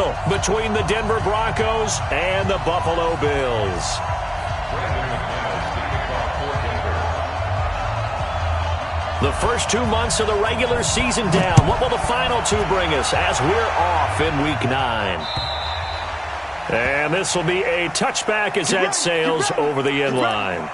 battle between the Denver Broncos and the Buffalo Bills. The first 2 months of the regular season down. What will the final two bring us as we're off in Week 9? And this will be a touchback as that sails over the end line.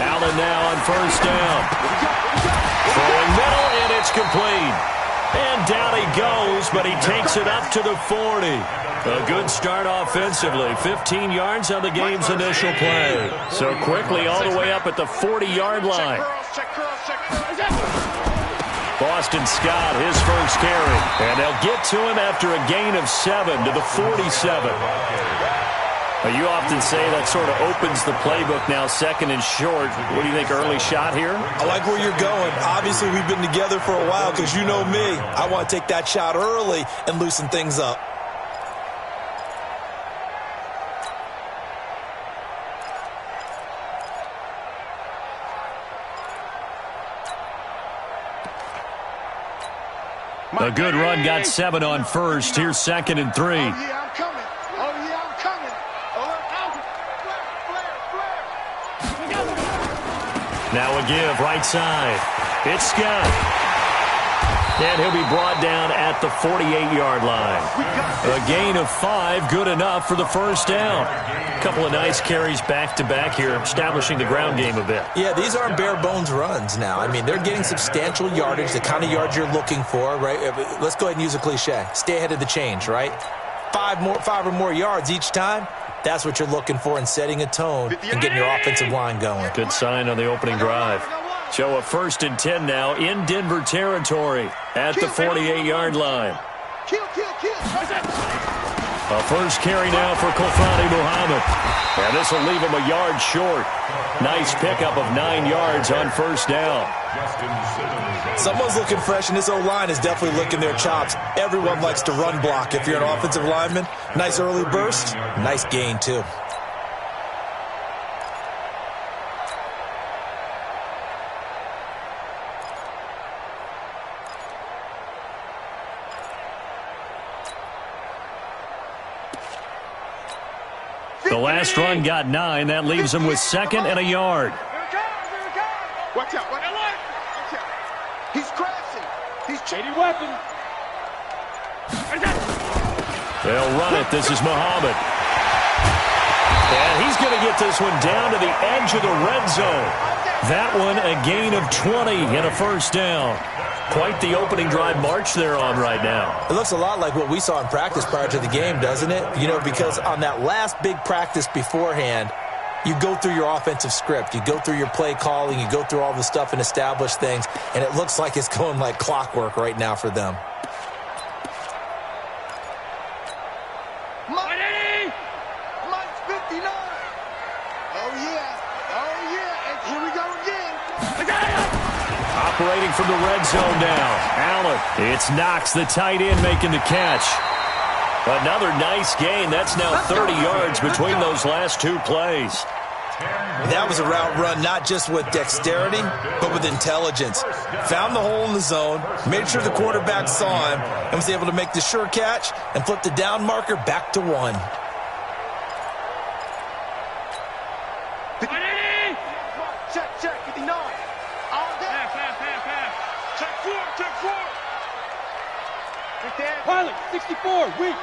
Allen now on first down. Throwing middle, and it's complete. And down he goes, but he takes it up to the 40. A good start offensively. 15 yards on the game's initial play. So quickly all the way up at the 40-yard line. Boston Scott, his first carry. And they'll get to him after a gain of 7 to the 47. You often say that sort of opens the playbook now, second and short. What do you think, early shot here? I like where you're going. Obviously, we've been together for a while because you know me. I want to take that shot early and loosen things up. A good run got 7 on first. Here's second and 3. Now a give, right side. It's Scott. And he'll be brought down at the 48-yard line. A gain of 5, good enough for the first down. A couple of nice carries back-to-back here, establishing the ground game a bit. Yeah, these aren't bare-bones runs now. I mean, they're getting substantial yardage, the kind of yards you're looking for, right? Let's go ahead and use a cliche. Stay ahead of the change, right? 5 or more yards each time. That's what you're looking for in setting a tone and getting your offensive line going. Good sign on the opening drive. So a 1st and 10 now in Denver territory at the 48-yard line. A first carry now for Kofani Muhammad. And this will leave him a yard short. Nice pickup of 9 yards on first down. Someone's looking fresh, and this O-line is definitely licking their chops. Everyone likes to run block if you're an offensive lineman. Nice early burst. Nice gain, too. The last run got 9. That leaves him with 2nd and a yard. Watch out. Watch out. He's crashing. He's trading weapon. They'll run it. This is Muhammad. And he's going to get this one down to the edge of the red zone. That one a gain of 20 and a first down. Quite the opening drive march they're on right now. It looks a lot like what we saw in practice prior to the game, doesn't it? You know, because on that last big practice beforehand, you go through your offensive script. You go through your play calling. You go through all the stuff and establish things. And it looks like it's going like clockwork right now for them. Mike 59. Oh, yeah. Oh, yeah. And here we go again. Operating from the red zone now. Allen. It's Knox, the tight end, making the catch. Another nice gain. That's now 30 yards between those last 2 plays. That was a route run not just with dexterity, but with intelligence. Found the hole in the zone, made sure the quarterback saw him, and was able to make the sure catch and flip the down marker back to 1. Check, 59. All day. Pass. Check 4. Right there. Pilot, 64, weak.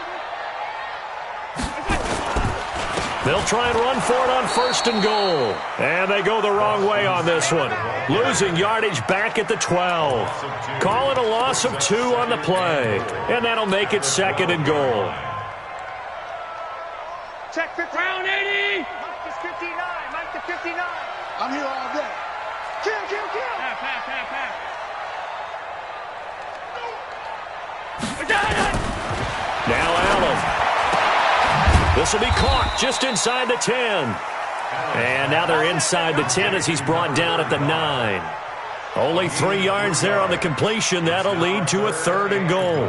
They'll try and run for it on 1st and goal. And they go the wrong way on this one. Losing yardage back at the 12. Call it a loss of 2 on the play. And that'll make it 2nd and goal. Check 50. Round 80. Mike is 59. Mike to 59. I'm here all day. Kill. Pass. Now Allen. This will be caught just inside the 10. And now they're inside the 10 as he's brought down at the 9. Only 3 yards there on the completion. That'll lead to a 3rd and goal.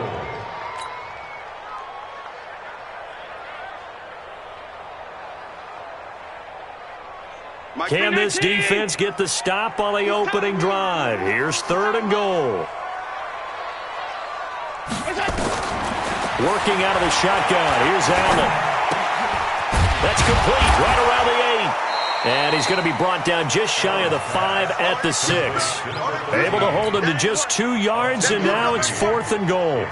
Can this defense get the stop on the opening drive? Here's 3rd and goal. Working out of the shotgun. Here's Allen. That's complete right around the 8. And he's going to be brought down just shy of the 5 at the 6. Able to hold him to just 2 yards, and now it's 4th and goal.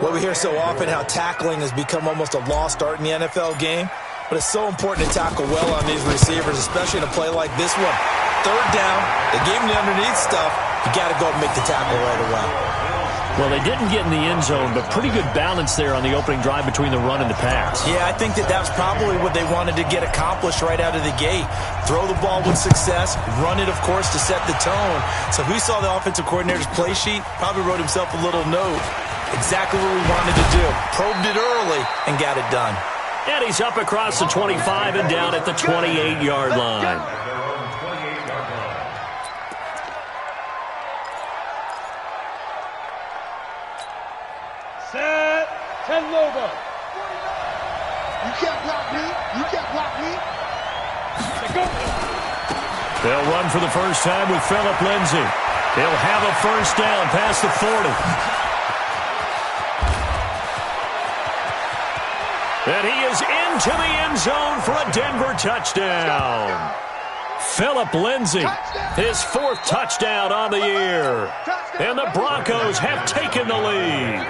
Well, we hear so often how tackling has become almost a lost art in the NFL game. But it's so important to tackle well on these receivers, especially in a play like this one. 3rd down, they gave him the underneath stuff. You got to go and make the tackle right away. Well, they didn't get in the end zone, but pretty good balance there on the opening drive between the run and the pass. Yeah, I think that was probably what they wanted to get accomplished right out of the gate. Throw the ball with success, run it, of course, to set the tone. So if we saw the offensive coordinator's play sheet, probably wrote himself a little note. Exactly what we wanted to do. Probed it early and got it done. And he's up across the 25 and down at the 28-yard line. Set. 10 Lobo. You can't block me. You can't block me. Go. They'll run for the first time with Phillip Lindsay. He'll have a first down past the 40. And he is into the end zone for a Denver touchdown. Phillip Lindsay, his 4th touchdown on the year. And the Broncos have taken the lead.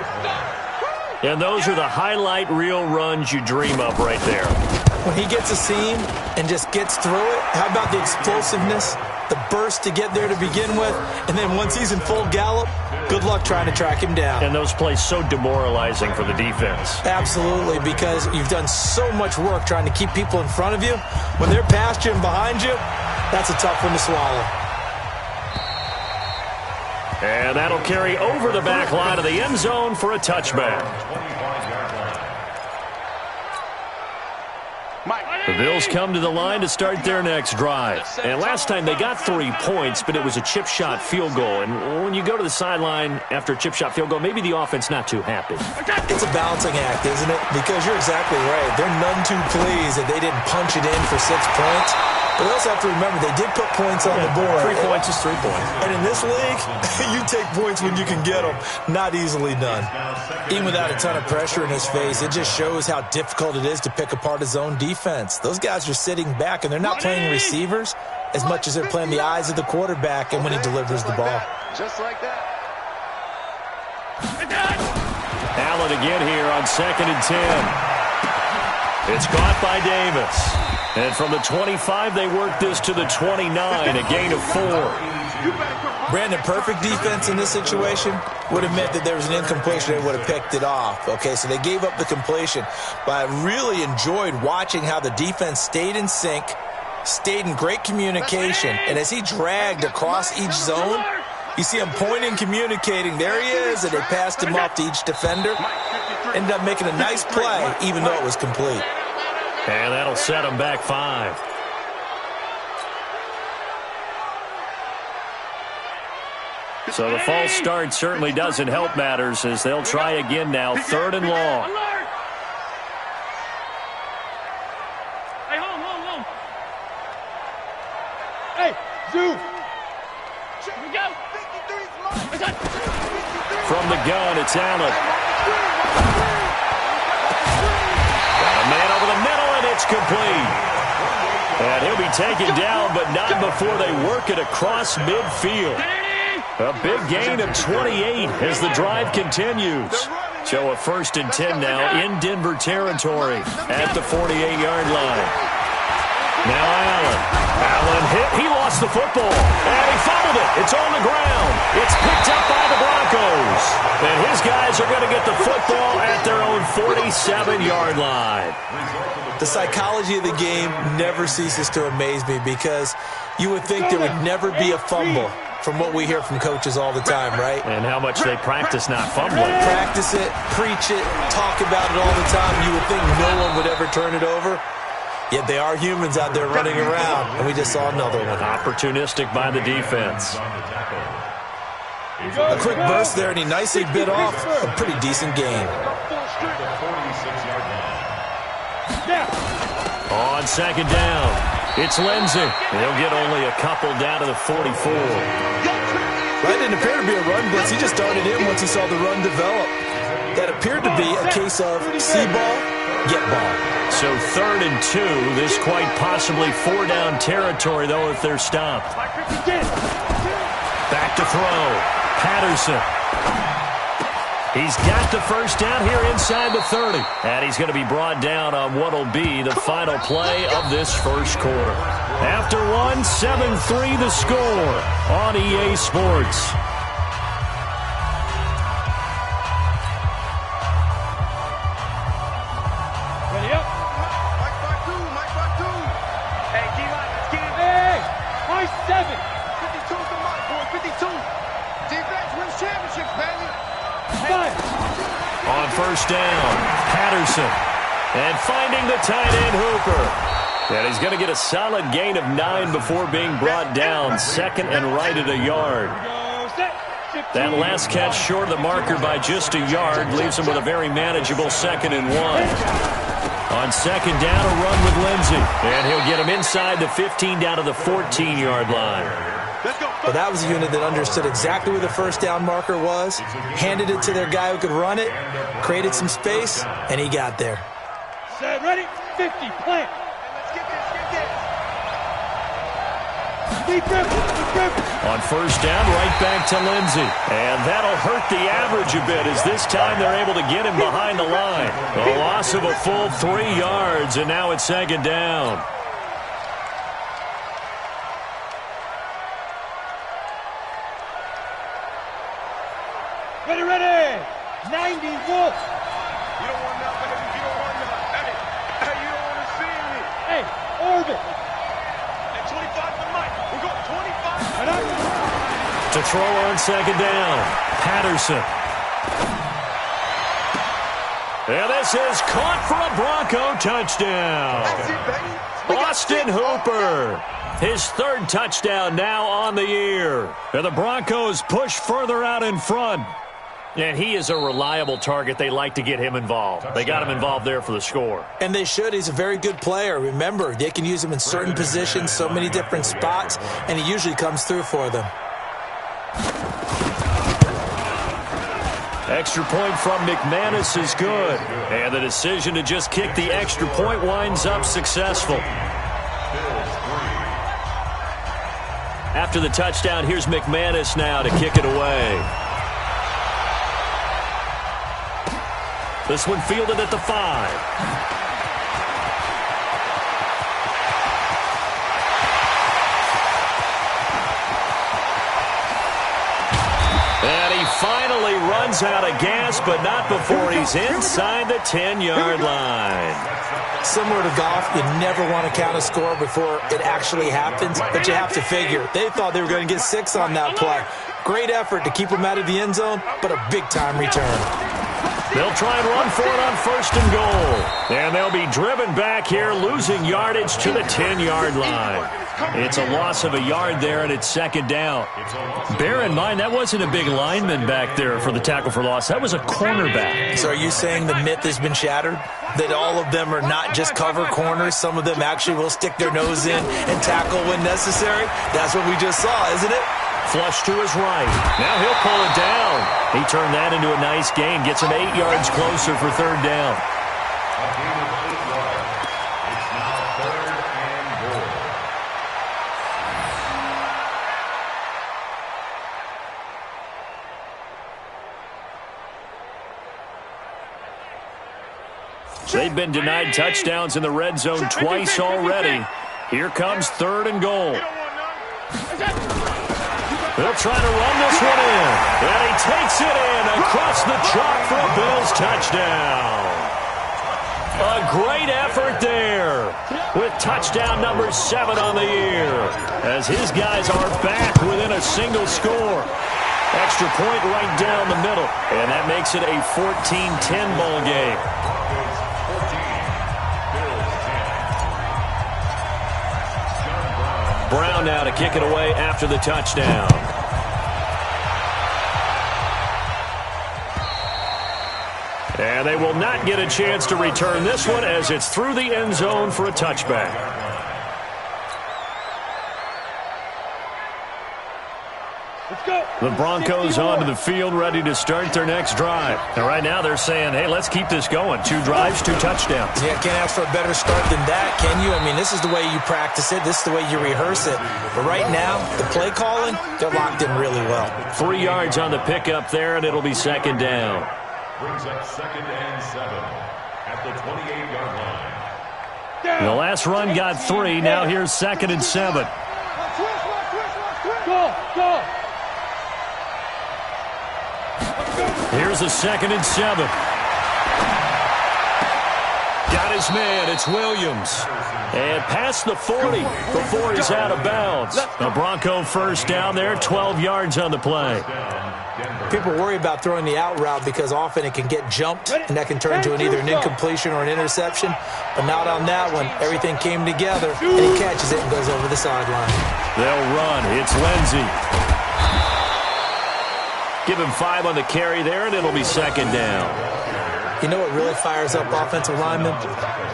And those are the highlight reel runs you dream of right there. When he gets a seam and just gets through it, how about the explosiveness, the burst to get there to begin with, and then once he's in full gallop, good luck trying to track him down. And those plays so demoralizing for the defense. Absolutely, because you've done so much work trying to keep people in front of you. When they're past you and behind you, that's a tough one to swallow. And that'll carry over the back line of the end zone for a touchback. The Bills come to the line to start their next drive. And last time they got 3 points, but it was a chip shot field goal. And when you go to the sideline after a chip shot field goal, maybe the offense not too happy. It's a balancing act, isn't it? Because you're exactly right. They're none too pleased that they didn't punch it in for 6 points. But they also have to remember they did put points on the board. 3 points is 3 points. And in this league, you take points when you can get them. Not easily done. Even without a ton of pressure in his face, it just shows how difficult it is to pick apart his own defense. Those guys are sitting back, and they're not playing receivers as much as they're playing the eyes of the quarterback and when he delivers the ball. Just like that. Allen again here on 2nd and 10. It's caught by Davis. And from the 25, they work this to the 29, a gain of 4. Brandon, perfect defense in this situation would have meant that there was an incompletion. They would have picked it off. Okay, so they gave up the completion. But I really enjoyed watching how the defense stayed in sync, stayed in great communication. And as he dragged across each zone, you see him pointing, communicating. There he is, and they passed him off to each defender. Ended up making a nice play, even though it was complete. And that'll set them back 5. So the false start certainly doesn't help matters as they'll try again now, 3rd and long. Hey, home. Hey, Zoo. Here we go. From the gun, it's Allen. Got a man over the middle, and it's complete. And he'll be taken down, but not before they work it across midfield. A big gain of 28 as the drive continues. So a 1st and 10 now in Denver territory at the 48-yard line. Now Allen. Allen hit. He lost the football. And he fumbled it. It's on the ground. It's picked up by the Broncos. And his guys are going to get the football at their own 47-yard line. The psychology of the game never ceases to amaze me because you would think there would never be a fumble from what we hear from coaches all the time, right? And how much they practice not fumbling. Practice it, preach it, talk about it all the time. You would think no one would ever turn it over. Yet they are humans out there running around, and we just saw another one. Opportunistic by the defense. A quick burst there, and he nicely bit off a pretty decent gain. On second down, it's Lindsey. He'll get only a couple down to the 44. That didn't appear to be a run blitz. He just darted in once he saw the run develop. That appeared to be a case of see ball, get ball. So 3rd and 2. This quite possibly 4-down territory, though, if they're stopped. Back to throw. Patterson. He's got the first down here inside the 30. And he's going to be brought down on what will be the final play of this first quarter. After one, 7-3 the score on EA Sports. Ready up. Hey, D-line, let's get it. Hey, high 7. 52's the mark, boy, 52. Defense wins championships, baby. 5. On first down, Patterson. And finding the tight end, Hooper. And he's going to get a solid gain of 9 before being brought down. Second and right at a yard. Go set. That last catch short of the marker by just a yard leaves him with a very manageable 2nd and 1. On second down, a run with Lindsey. And he'll get him inside the 15 down to the 14-yard line. Well, that was a unit that understood exactly where the first down marker was, handed it to their guy who could run it, created some space, and he got there. Set, ready, 50, plant. Let's get this. Deep grip. On first down, right back to Lindsey. And that'll hurt the average a bit as this time they're able to get him behind the line. A loss of a full 3 yards, and now it's second down. Ready. 90 Wolf. You don't want nothing if you don't want nothing. Hey, you don't want to see me. Hey, orbit. Hey, 25 the mic. We're going 25. Right up. To throw on second down, Patterson. And this is caught for a Bronco touchdown. That's it, baby. Austin Hooper. His 3rd touchdown now on the year. And the Broncos push further out in front. And he is a reliable target. They like to get him involved. They got him involved there for the score. And they should. He's a very good player. Remember, they can use him in certain positions, so many different spots, and he usually comes through for them. Extra point from McManus is good. And the decision to just kick the extra point winds up successful. After the touchdown, here's McManus now to kick it away. This one fielded at the 5. And he finally runs out of gas, but not before he's inside the 10-yard line. Similar to golf, you never want to count a score before it actually happens, but you have to figure. They thought they were going to get 6 on that play. Great effort to keep them out of the end zone, but a big-time return. They'll try and run for it on 1st and goal. And they'll be driven back here, losing yardage to the 10-yard line. It's a loss of a yard there, and it's second down. Bear in mind, that wasn't a big lineman back there for the tackle for loss. That was a cornerback. So are you saying the myth has been shattered? That all of them are not just cover corners? Some of them actually will stick their nose in and tackle when necessary? That's what we just saw, isn't it? Flush to his right. Now he'll pull it down. He turned that into a nice gain. Gets him 8 yards closer for 3rd down. They've been denied touchdowns in the red zone twice already. Here comes 3rd and goal. They'll try to run this one in. And he takes it in across the chalk for a Bills touchdown. A great effort there with touchdown number 7 on the year as his guys are back within a single score. Extra point right down the middle, and that makes it a 14-10 ball game. Brown now to kick it away after the touchdown. And they will not get a chance to return this one as it's through the end zone for a touchback. Let's go. The Broncos onto the field ready to start their next drive. And right now they're saying, hey, let's keep this going. 2 drives, 2 touchdowns. Yeah, can't ask for a better start than that, can you? I mean, this is the way you practice it. This is the way you rehearse it. But right now, the play calling, they're locked in really well. 3 yards on the pickup there, and it'll be 2nd down. Brings up 2nd and 7 at the 28-yard line. The last run got 3. Now here's 2nd and 7. Go. Here's a 2nd and 7. Got his man. It's Williams. And past the 40 before he's out of bounds. A Bronco first down there, 12 yards on the play. People worry about throwing the out route because often it can get jumped, and that can turn into either an incompletion or an interception. But not on that one. Everything came together, and he catches it and goes over the sideline. They'll run. It's Lindsey. Give him 5 on the carry there, and it'll be 2nd down. You know what really fires up offensive linemen?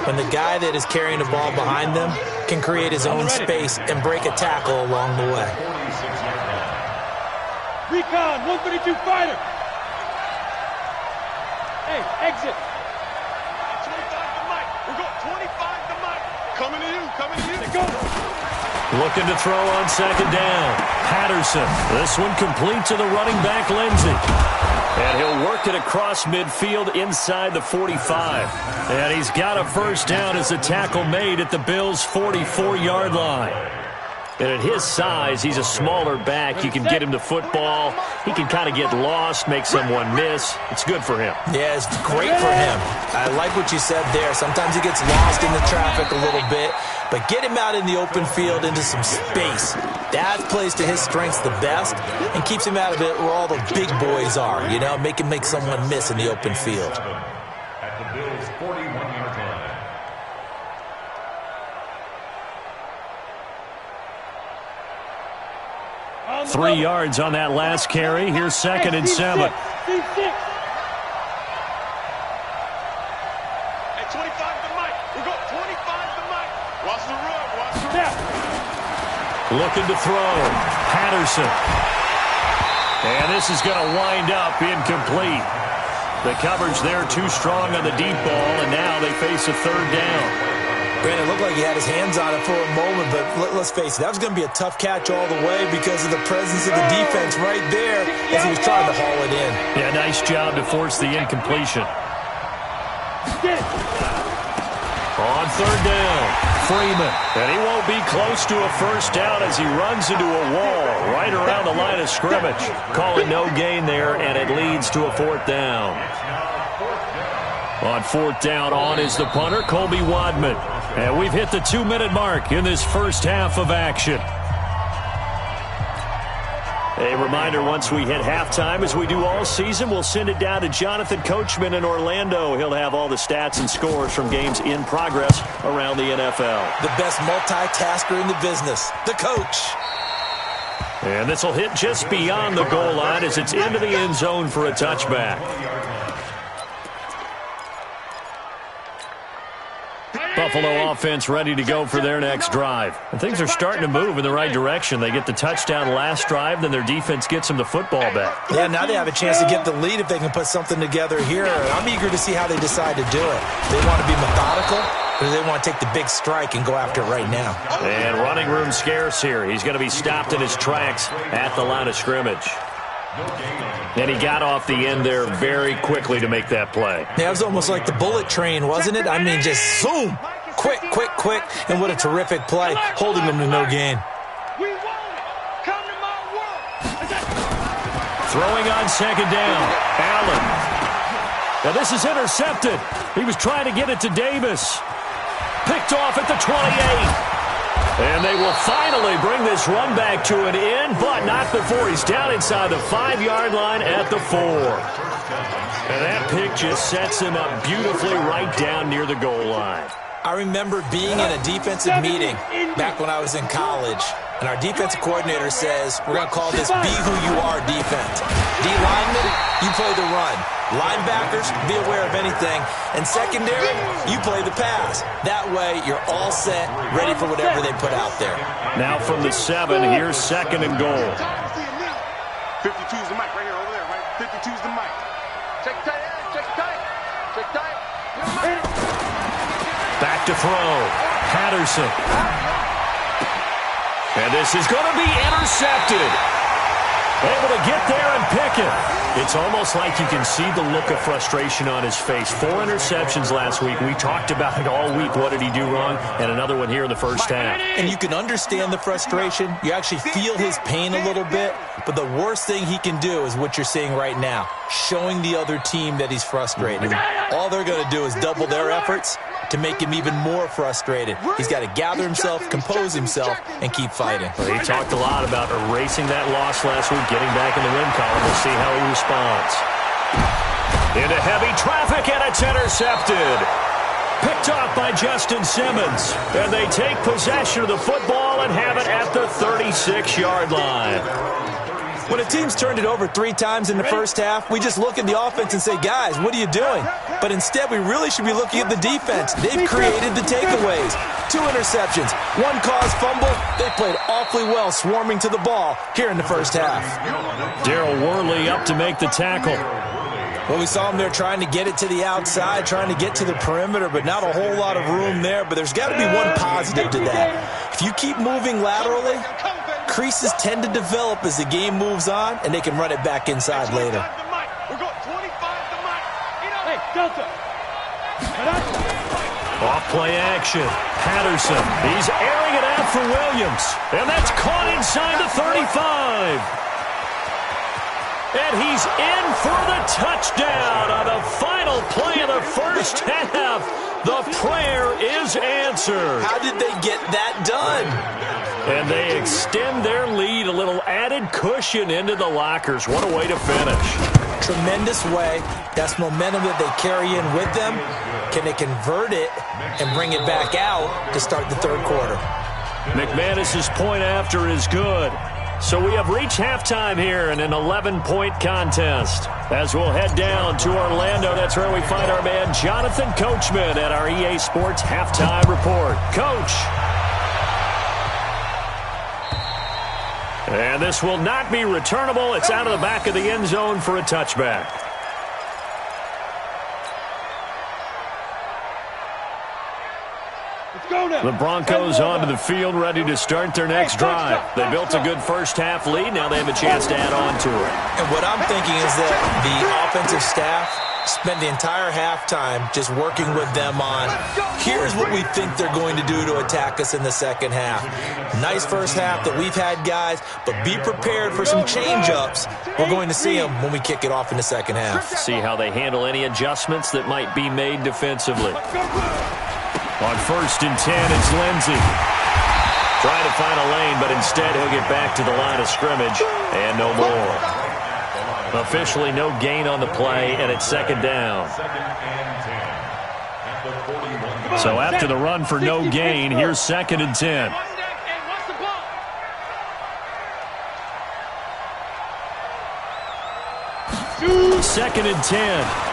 When the guy that is carrying the ball behind them can create his own space and break a tackle along the way. Recon, 132 fighter. Hey, exit. 25 to Mike. We're going 25 to Mike. Coming to you. Let's go. Looking to throw on 2nd down. Patterson. This one complete to the running back, Lindsey. And he'll work it across midfield inside the 45. And he's got a first down as a tackle made at the Bills' 44-yard line. And at his size, he's a smaller back. You can get him the football. He can kind of get lost, make someone miss. It's good for him. Yeah, it's great for him. I like what you said there. Sometimes he gets lost in the traffic a little bit, but get him out in the open field into some space. That plays to his strengths the best and keeps him out of it where all the big boys are, you know, make him make someone miss in the open field. At the Bills' 41-yard line. 3 yards on that last carry. Here's 2nd and 7. At 25 to Mike. We're going 25 to Mike. Watch the run. Looking to throw. Patterson. And this is going to wind up incomplete. The coverage there too strong on the deep ball, and now they face a 3rd down. Brandon, it looked like he had his hands on it for a moment, but let's face it, that was going to be a tough catch all the way because of the presence of the defense right there as he was trying to haul it in. Yeah, nice job to force the incompletion. On 3rd down, Freeman. And he won't be close to a first down as he runs into a wall right around the line of scrimmage. Call it no gain there, and it leads to a 4th down. On 4th down, on is the punter, Colby Wadman. And we've hit the 2-minute mark in this first half of action. A reminder, once we hit halftime, as we do all season, we'll send it down to Jonathan Coachman in Orlando. He'll have all the stats and scores from games in progress around the NFL. The best multitasker in the business, the coach. And this will hit just beyond the goal line as it's into the end zone for a touchback. Buffalo offense ready to go for their next drive. And things are starting to move in the right direction. They get the touchdown last drive, then their defense gets them the football back. Yeah, now they have a chance to get the lead if they can put something together here. I'm eager to see how they decide to do it. They want to be methodical, or do they want to take the big strike and go after it right now? And running room scarce here. He's going to be stopped in his tracks at the line of scrimmage. And he got off the end there very quickly to make that play. Yeah, it was almost like the bullet train, wasn't it? I mean, just zoom, quick. Quick, and what a terrific play, holding them to no gain. We want it. Come to my world. Throwing on second down. Allen. Now this is intercepted. He was trying to get it to Davis. Picked off at the 28. And they will finally bring this run back to an end, but not before he's down inside the 5-yard line at the 4. And that pick just sets him up beautifully right down near the goal line. I remember being in a defensive meeting back when I was in college, and our defensive coordinator says, we're going to call this be who you are defense. D-lineman, you play the run. Linebackers, be aware of anything. And secondary, you play the pass. That way, you're all set, ready for whatever they put out there. Now from the 7, here's second and goal. 52's the mic right here, over there, right? 52's the mic. Check tight, check tight. Check tight. Back to throw. Patterson. And this is going to be intercepted. Able to get there and pick it. It's almost like you can see the look of frustration on his face. 4 interceptions last week. We talked about it all week. What did he do wrong? And another one here in the first half. And you can understand the frustration. You actually feel his pain a little bit. But the worst thing he can do is what you're seeing right now, showing the other team that he's frustrated. All they're going to do is double their efforts to make him even more frustrated. He's got to gather himself, compose himself, and keep fighting. Well, he talked a lot about erasing that loss last week, getting back in the win column. We'll see how he responds. Into heavy traffic, and it's intercepted. Picked off by Justin Simmons. And they take possession of the football and have it at the 36-yard line. When a team's turned it over 3 times in the first half, we just look at the offense and say, guys, what are you doing? But instead, we really should be looking at the defense. They've created the takeaways. 2 interceptions, 1 caused fumble. They played awfully well swarming to the ball here in the first half. Darryl Worley up to make the tackle. Well, we saw him there trying to get it to the outside, trying to get to the perimeter, but not a whole lot of room there. But there's got to be one positive to that. If you keep moving laterally, creases tend to develop as the game moves on, and they can run it back inside later. Hey, Delta. Off play action. Patterson. He's airing it out for Williams. And that's caught inside the 35. And he's in for the touchdown on the final play of the first half. The prayer is answered. How did they get that done? And they extend their lead, a little added cushion into the lockers. What a way to finish. Tremendous way. That's momentum that they carry in with them. Can they convert it and bring it back out to start the third quarter? McManus's point after is good. So we have reached halftime here in an 11-point contest. As we'll head down to Orlando, that's where we find our man Jonathan Coachman at our EA Sports Halftime Report. Coach. And this will not be returnable. It's out of the back of the end zone for a touchback. The Broncos onto the field, ready to start their next drive. They built a good first half lead. Now they have a chance to add on to it. And what I'm thinking is that the offensive staff spent the entire halftime just working with them on, here's what we think they're going to do to attack us in the second half. Nice first half that we've had, guys, but be prepared for some change-ups. We're going to see them when we kick it off in the second half. See how they handle any adjustments that might be made defensively. On 1st and 10, it's Lindsey. Trying to find a lane, but instead he'll get back to the line of scrimmage, and no more. Officially no gain on the play, and it's second down. So after the run for no gain, here's 2nd and 10. Second and 10.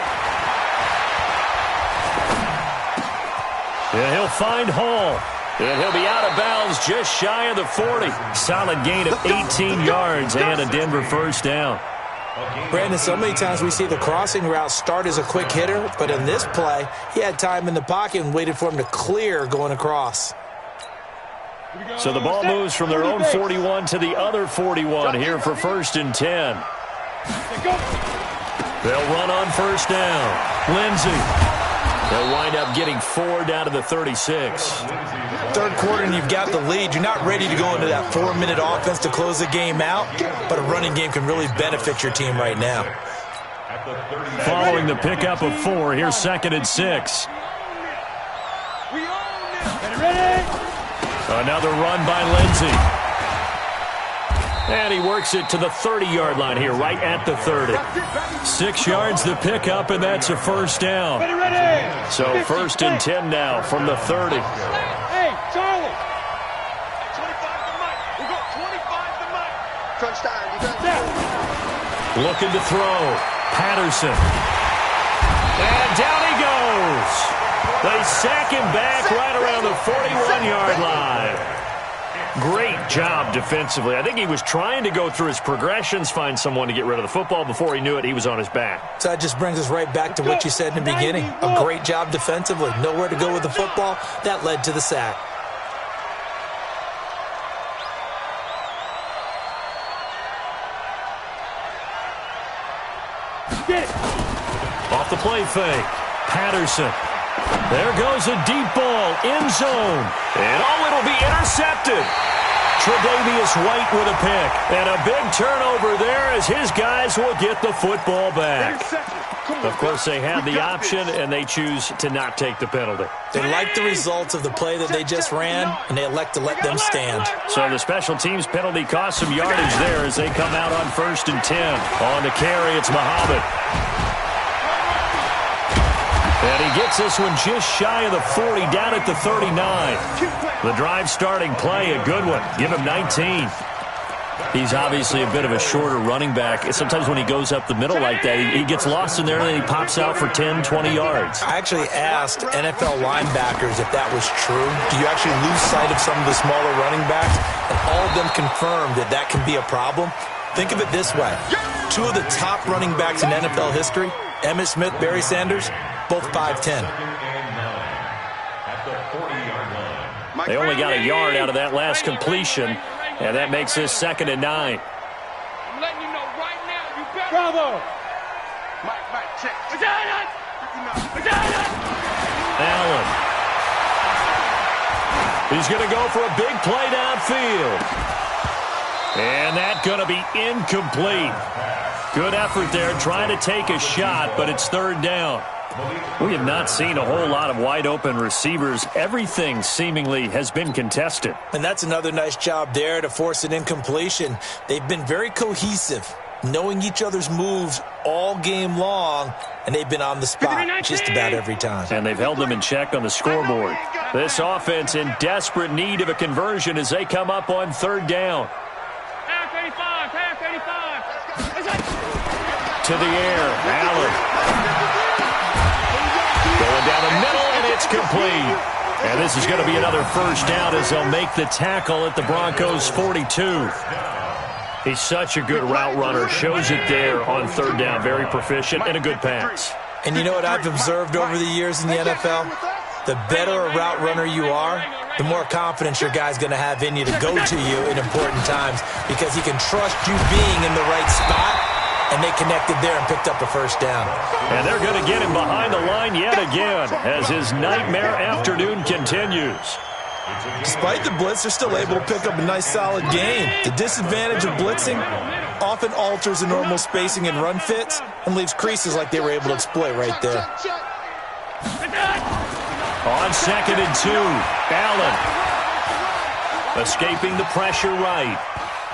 And he'll find Hall. And he'll be out of bounds just shy of the 40. Solid gain of 18 yards and a Denver first down. Brandon, so many times we see the crossing route start as a quick hitter, but in this play, he had time in the pocket and waited for him to clear going across. So the ball moves from their own 41 to the other 41 here for 1st and 10. They'll run on 1st down. Lindsey. They'll wind up getting 4 down to the 36. Third quarter and you've got the lead. You're not ready to go into that 4-minute offense to close the game out, but a running game can really benefit your team right now. Following the pickup of 4, here's 2nd and 6. Another run by Lindsey. And he works it to the 30-yard line here, right at the 30. 6 yards the pickup, and that's a first down. So 1st and 10 now from the 30. Hey, Charlie. 25 to Mike. We got 25 to Mike. Crunch time. Looking to throw. Patterson. And down he goes. They sack him back right around the 41-yard line. Great job defensively. I think he was trying to go through his progressions, find someone to get rid of the football. Before he knew it, he was on his back. So that just brings us right back to what you said in the beginning. A great job defensively. Nowhere to go with the football. That led to the sack. Get it. Off the play fake. Patterson. There goes a deep ball, end zone. And it'll be intercepted. Tre'Davious White with a pick. And a big turnover there as his guys will get the football back. Of course, they have the option, and they choose to not take the penalty. They like the results of the play that they just ran, and they elect to let them stand. So the special teams penalty cost some yardage there as they come out on 1st and 10. On the carry, it's Muhammad. And he gets this one just shy of the 40, down at the 39. The drive starting play, a good one. Give him 19. He's obviously a bit of a shorter running back. Sometimes when he goes up the middle like that, he gets lost in there and then he pops out for 10, 20 yards. I actually asked NFL linebackers if that was true. Do you actually lose sight of some of the smaller running backs? And all of them confirmed that that can be a problem. Think of it this way. 2 of the top running backs in NFL history, Emmitt Smith, Barry Sanders, both 5'10". They only got a yard out of that last completion, and that makes this 2nd and 9. I'm letting you know right now, you better. Bravo. Mike, check. Allen. He's going to go for a big play downfield. And that's going to be incomplete. Good effort there, trying to take a shot, but it's 3rd down. We have not seen a whole lot of wide-open receivers. Everything seemingly has been contested. And that's another nice job there to force an incompletion. They've been very cohesive, knowing each other's moves all game long, and they've been on the spot just about every time. And they've held them in check on the scoreboard. This offense in desperate need of a conversion as they come up on 3rd down. To the air, Allen. Going down the middle, and it's complete. And this is going to be another first down as they'll make the tackle at the Broncos' 42. He's such a good route runner. Shows it there on 3rd down. Very proficient and a good pass. And you know what I've observed over the years in the NFL? The better a route runner you are, the more confidence your guy's going to have in you to go to you in important times because he can trust you being in the right spot. And they connected there and picked up the first down. And they're going to get him behind the line yet again as his nightmare afternoon continues. Despite the blitz, they're still able to pick up a nice, solid game. The disadvantage of blitzing often alters the normal spacing and run fits and leaves creases like they were able to exploit right there. On 2nd and 2, Allen. Escaping the pressure right.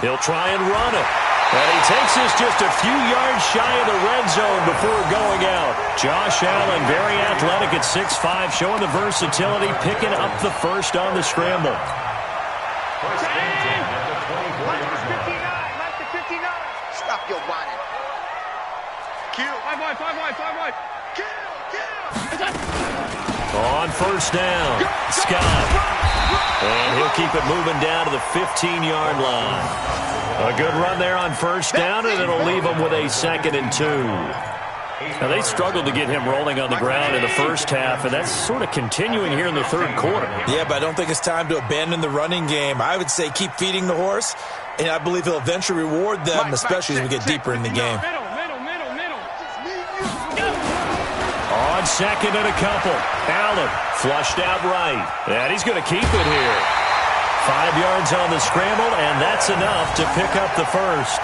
He'll try and run it. And he takes this just a few yards shy of the red zone before going out. Josh Allen, very athletic at 6'5", showing the versatility, picking up the first on the scramble. Mike to 59. Stop your whining. Kill. 5 wide. Kill. On 1st down, Scott. And he'll keep it moving down to the 15-yard line. A good run there on 1st down, and it'll leave them with a 2nd and 2. Now, they struggled to get him rolling on the ground in the first half, and that's sort of continuing here in the 3rd quarter. Yeah, but I don't think it's time to abandon the running game. I would say keep feeding the horse, and I believe he'll eventually reward them, especially as we get deeper in the game. On second and a couple. Allen flushed out right. And he's going to keep it here. 5 yards on the scramble, and that's enough to pick up the first.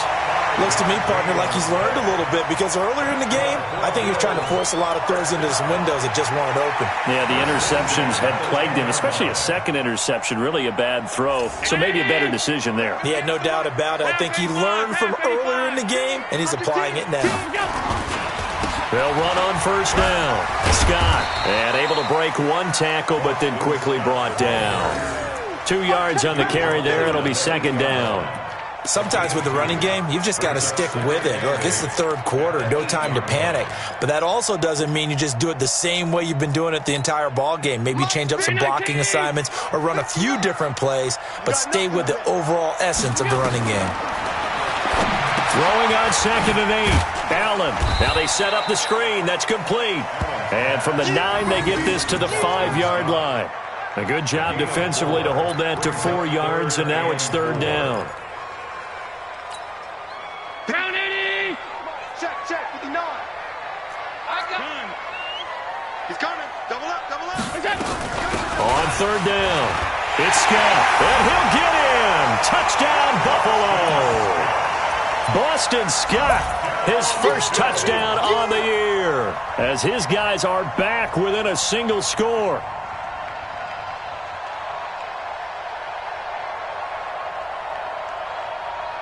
Looks to me, partner, like he's learned a little bit because earlier in the game, I think he was trying to force a lot of throws into some windows that just weren't open. Yeah, the interceptions had plagued him, especially a second interception, really a bad throw. So maybe a better decision there. Yeah, no doubt about it. I think he learned from earlier in the game, and he's applying it now. They'll run on first down. Scott, and able to break one tackle, but then quickly brought down. 2 yards on the carry there. It'll be second down. Sometimes with the running game, you've just got to stick with it. Look, this is the third quarter, no time to panic. But that also doesn't mean you just do it the same way you've been doing it the entire ball game. Maybe change up some blocking assignments or run a few different plays, but stay with the overall essence of the running game. Throwing on second and 8. Allen. Now they set up the screen. That's complete. And from the 9, they get this to the 5-yard line. A good job defensively to hold that to 4 yards, and now it's third down. Down 80! Check, 59. I got him. He's coming. Double up. On third down, it's Scott, and he'll get in. Touchdown, Buffalo. Boston Scott, his first touchdown on the year, as his guys are back within a single score.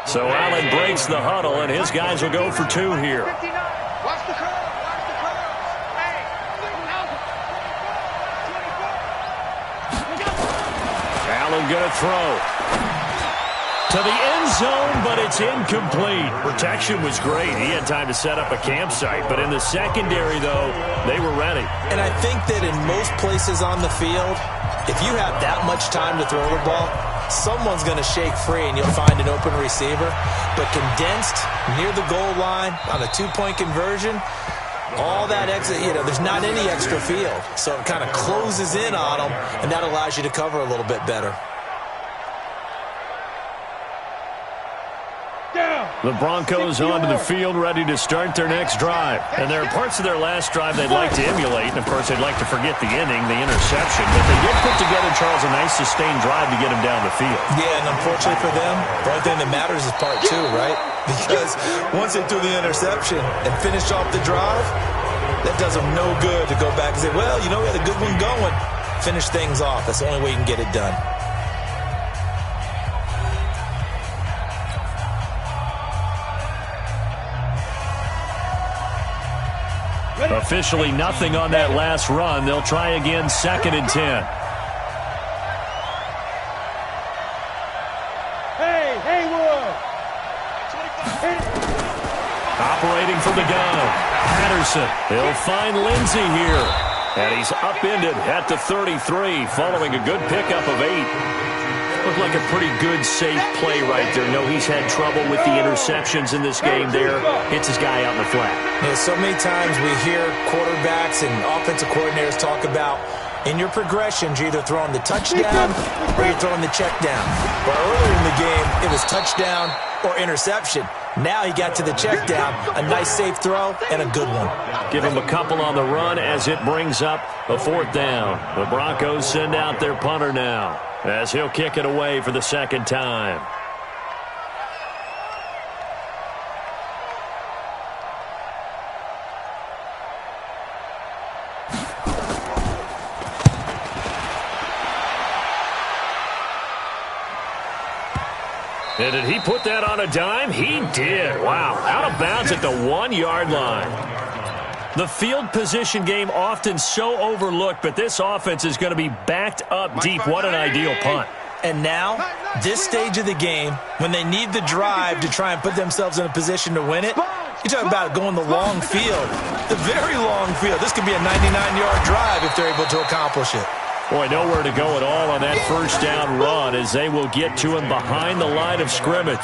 So Allen breaks the huddle, and his guys will go for 2 here. 59. Watch the curve. Hey. Allen going to throw to the end zone, but it's incomplete. Protection was great. He had time to set up a campsite, but in the secondary, though, they were ready. And I think that in most places on the field, if you have that much time to throw the ball, someone's going to shake free and you'll find an open receiver. But condensed near the goal line on a 2-point conversion, all that extra, there's not any extra field. So it kind of closes in on them, and that allows you to cover a little bit better. The Broncos onto the field, ready to start their next drive. And there are parts of their last drive they'd like to emulate. And, of course, they'd like to forget the inning, the interception. But they did put together, Charles, a nice sustained drive to get him down the field. Yeah, and unfortunately for them, the only thing that matters is part 2, right? Because once they threw the interception and finished off the drive, that does them no good to go back and say, well, we had a good one going. Finish things off. That's the only way you can get it done. Officially nothing on that last run. They'll try again, second and 10. Hey, Haywood! Operating from the gun, Patterson. He'll find Lindsey here. And he's upended at the 33 following a good pickup of 8. Looked like a pretty good, safe play right there. No, he's had trouble with the interceptions in this game there. Hits his guy out in the flat. Yeah, so many times we hear quarterbacks and offensive coordinators talk about in your progressions, you're either throwing the touchdown or you're throwing the check down. But earlier in the game, it was touchdown or interception. Now he got to the check down, a nice safe throw, and a good one. Give him a couple on the run as it brings up a fourth down. The Broncos send out their punter now, as he'll kick it away for the second time. And did he put that on a dime? He did. Wow. Out of bounds at the 1-yard line. The field position game often so overlooked, but this offense is going to be backed up deep. What an ideal punt. And now, this stage of the game, when they need the drive to try and put themselves in a position to win it, you talk about going the long field, the very long field. This could be a 99-yard drive if they're able to accomplish it. Boy, nowhere to go at all on that first down run as they will get to him behind the line of scrimmage.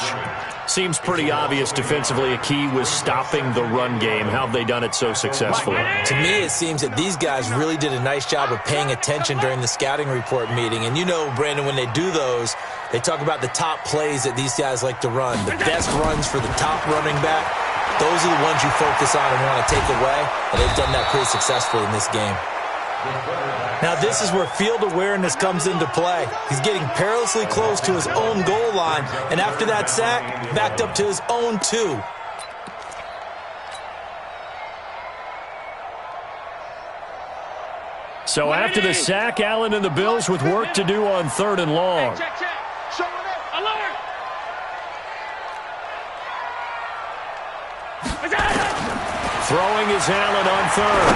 Seems pretty obvious defensively a key was stopping the run game. How have they done it so successfully? To me, it seems that these guys really did a nice job of paying attention during the scouting report meeting. And you know, Brandon, when they do those, they talk about the top plays that these guys like to run, the best runs for the top running back. Those are the ones you focus on and want to take away, and they've done that pretty successfully in this game. Now, this is where field awareness comes into play. He's getting perilously close to his own goal line, and after that sack, backed up to his own 2. So after the sack, Allen and the Bills with work to do on 3rd and long. Check. Show it up. Alert. Throwing is Allen on 3rd.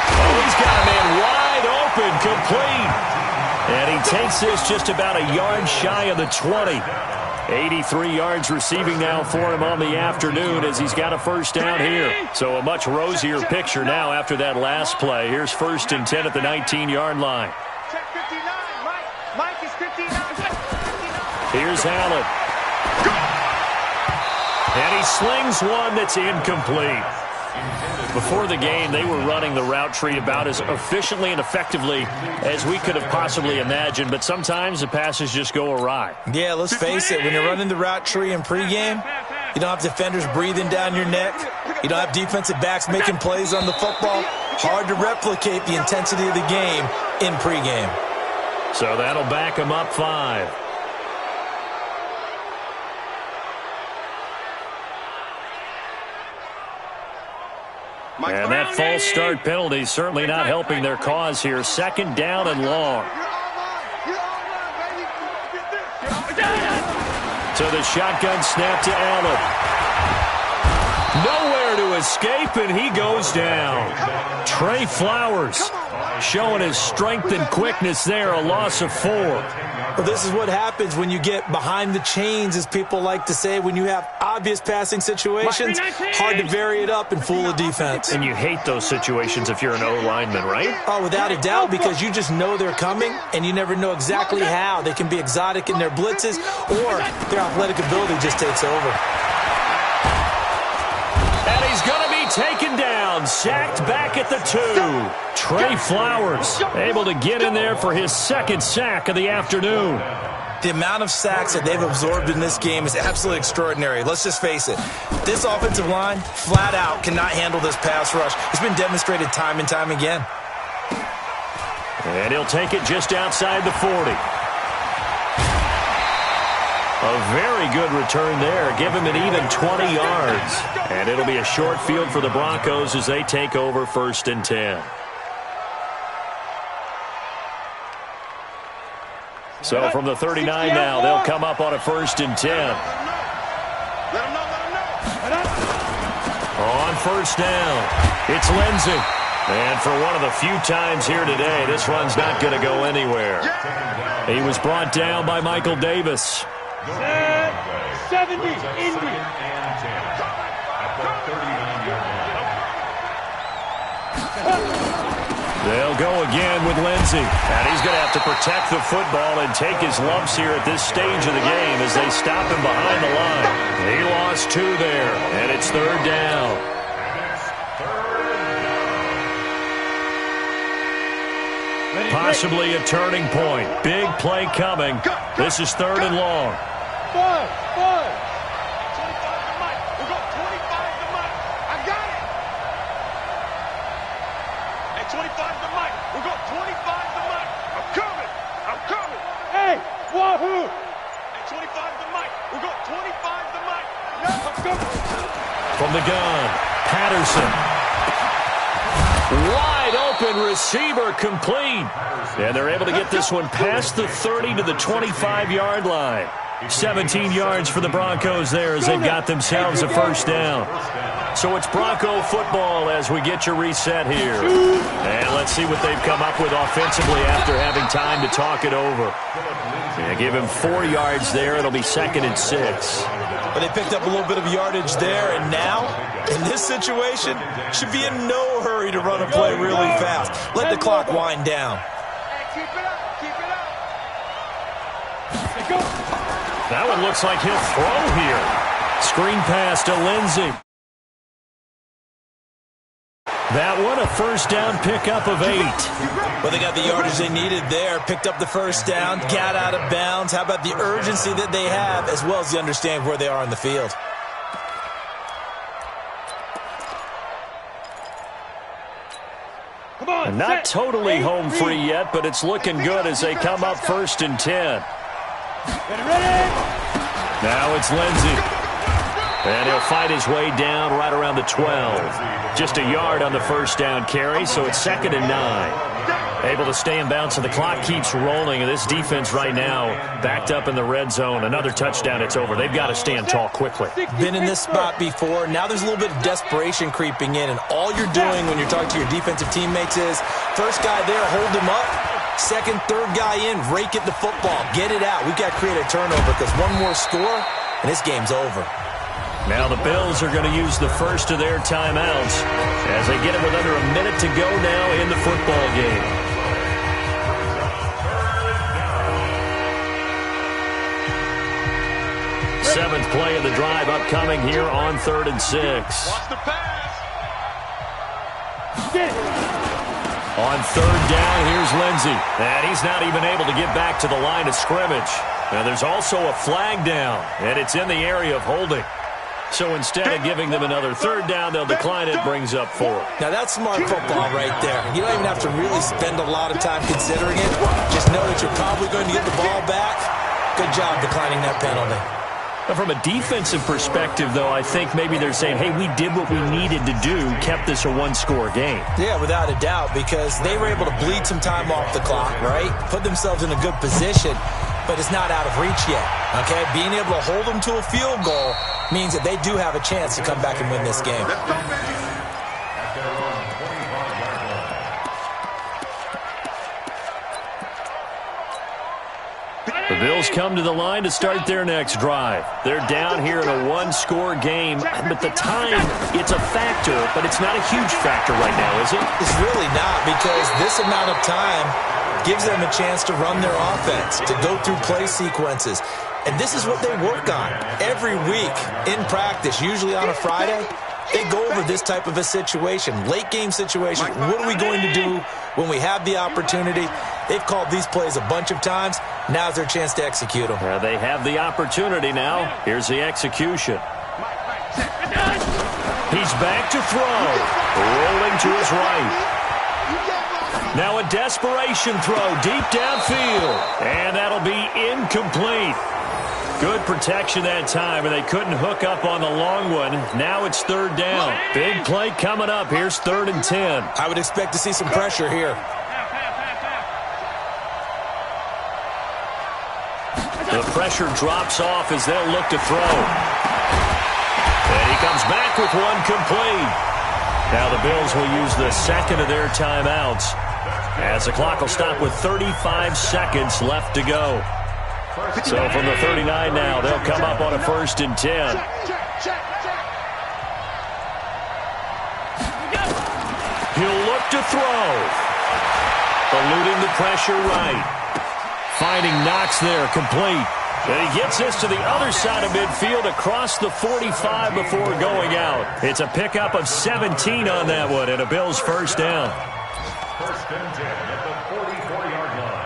Oh, he's got a man wide open, complete. And he takes this just about a yard shy of the 20. 83 yards receiving now for him on the afternoon as he's got a first down here. So a much rosier picture now after that last play. Here's 1st and 10 at the 19-yard line. Check 59. Mike is 59. Here's Allen. And he slings one that's incomplete. Before the game, they were running the route tree about as efficiently and effectively as we could have possibly imagined, but sometimes the passes just go awry. Yeah, let's face it. When you're running the route tree in pregame, you don't have defenders breathing down your neck. You don't have defensive backs making plays on the football. Hard to replicate the intensity of the game in pregame. So that'll back him up 5. And that false start penalty certainly not helping their cause here. 2nd down and long. So the shotgun snap to Allen. Nowhere to escape, and he goes down. Trey Flowers showing his strength and quickness there, a loss of 4. Well, this is what happens when you get behind the chains, as people like to say. When you have obvious passing situations, hard to vary it up and fool a defense. And you hate those situations if you're an O-lineman, right? Oh, without a doubt, because you just know they're coming, and you never know exactly how. They can be exotic in their blitzes, or their athletic ability just takes over. And he's going to be taken down, sacked back at the 2. Trey Flowers able to get in there for his 2nd sack of the afternoon. The amount of sacks that they've absorbed in this game is absolutely extraordinary. Let's just face it. This offensive line, flat out, cannot handle this pass rush. It's been demonstrated time and time again. And he'll take it just outside the 40. A very good return there. Give him an even 20 yards. And it'll be a short field for the Broncos as they take over 1st and 10. So from the 39 now, they'll come up on a 1st and 10. On 1st down, it's Lindsey. And for one of the few times here today, this run's not going to go anywhere. He was brought down by Michael Davis. 70, Indy. They'll go again with Lindsey. And he's going to have to protect the football and take his lumps here at this stage of the game as they stop him behind the line. He lost 2 there, and it's 3rd down. Possibly a turning point. Big play coming. This is 3rd and long. 5. Wahoo! At 25 to Mike. We'll go 25 to Mike. From the gun, Patterson. Wide open receiver complete. And they're able to get this one past the 30 to the 25-yard line. 17 yards for the Broncos there as they've got themselves a 1st down. So it's Bronco football as we get your reset here. And let's see what they've come up with offensively after having time to talk it over. And give him 4 yards there. It'll be 2nd and 6. But they picked up a little bit of yardage there, and now, in this situation, should be in no hurry to run a play really fast. Let the clock wind down. Keep it up. Keep it up. That one looks like he'll throw here. Screen pass to Lindsey. That one, a 1st down pickup of 8. Well, they got the yardage they needed there. Picked up the 1st down, got out of bounds. How about the urgency that they have, as well as the understanding of where they are on the field? And not totally home free yet, but it's looking good as they come up 1st and 10. Now it's Lindsey. And he'll fight his way down right around the 12. Just a yard on the first down carry, so it's 2nd and 9. Able to stay in bounds, so the clock keeps rolling. And this defense right now backed up in the red zone. Another touchdown, it's over. They've got to stand tall quickly. Been in this spot before. Now there's a little bit of desperation creeping in. And all you're doing when you're talking to your defensive teammates is, first guy there, hold him up. Second, third guy in, rake at the football. Get it out. We've got to create a turnover because one more score, and this game's over. Now the Bills are going to use the first of their timeouts as they get it with under a minute to go now in the football game. Seventh play of the drive upcoming here on 3rd and 6. Watch the pass. On 3rd down, here's Lindsey. And he's not even able to get back to the line of scrimmage. Now there's also a flag down, and it's in the area of holding. So instead of giving them another 3rd down, they'll decline it, brings up 4. Now that's smart football right there. You don't even have to really spend a lot of time considering it. Just know that you're probably going to get the ball back. Good job declining that penalty. From a defensive perspective, though, I think maybe they're saying, hey, we did what we needed to do, kept this a one-score game. Yeah, without a doubt, because they were able to bleed some time off the clock, right? Put themselves in a good position, but it's not out of reach yet, okay? Being able to hold them to a field goal means that they do have a chance to come back and win this game. The Bills come to the line to start their next drive. They're down here in a one-score game, but the time, it's a factor, but it's not a huge factor right now, is it? It's really not, because this amount of time gives them a chance to run their offense, to go through play sequences. And this is what they work on every week in practice, usually on a Friday. They go over this type of a situation, late game situation. What are we going to do when we have the opportunity? They've called these plays a bunch of times. Now's their chance to execute them. They have the opportunity now. Here's the execution. He's back to throw. Rolling to his right. Now a desperation throw deep downfield. And that'll be incomplete. Good protection that time, and they couldn't hook up on the long one. Now it's 3rd down. Big play coming up. Here's 3rd and 10. I would expect to see some pressure here. The pressure drops off as they'll look to throw. And he comes back with one complete. Now the Bills will use the second of their timeouts as the clock will stop with 35 seconds left to go. So from the 39 now, they'll come up on a 1st and 10. He'll look to throw. Eluding the pressure right. Finding Knox there, complete. And he gets this to the other side of midfield across the 45 before going out. It's a pickup of 17 on that one and a Bills 1st down. 1st and 10 at the 44-yard line.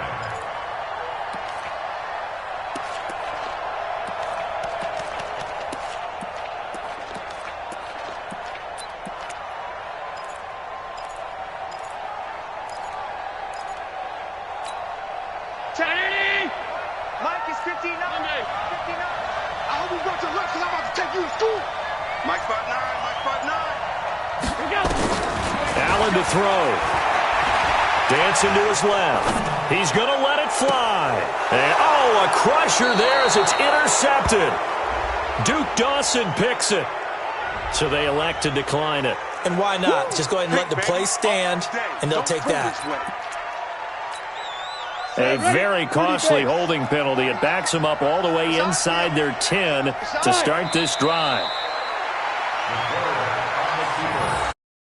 Mike is 59. 59. I hope you brought your lunch because I'm about to take you to school. Mike spot 9. Mike spot 9. Here we go. Allen to throw. Dancing to his left. He's going to let it fly. And, a crusher there as it's intercepted. Duke Dawson picks it. So they elect to decline it. And why not? Just go ahead and let the play stand, and they'll take that. A very costly holding penalty. It backs them up all the way inside their 10 to start this drive.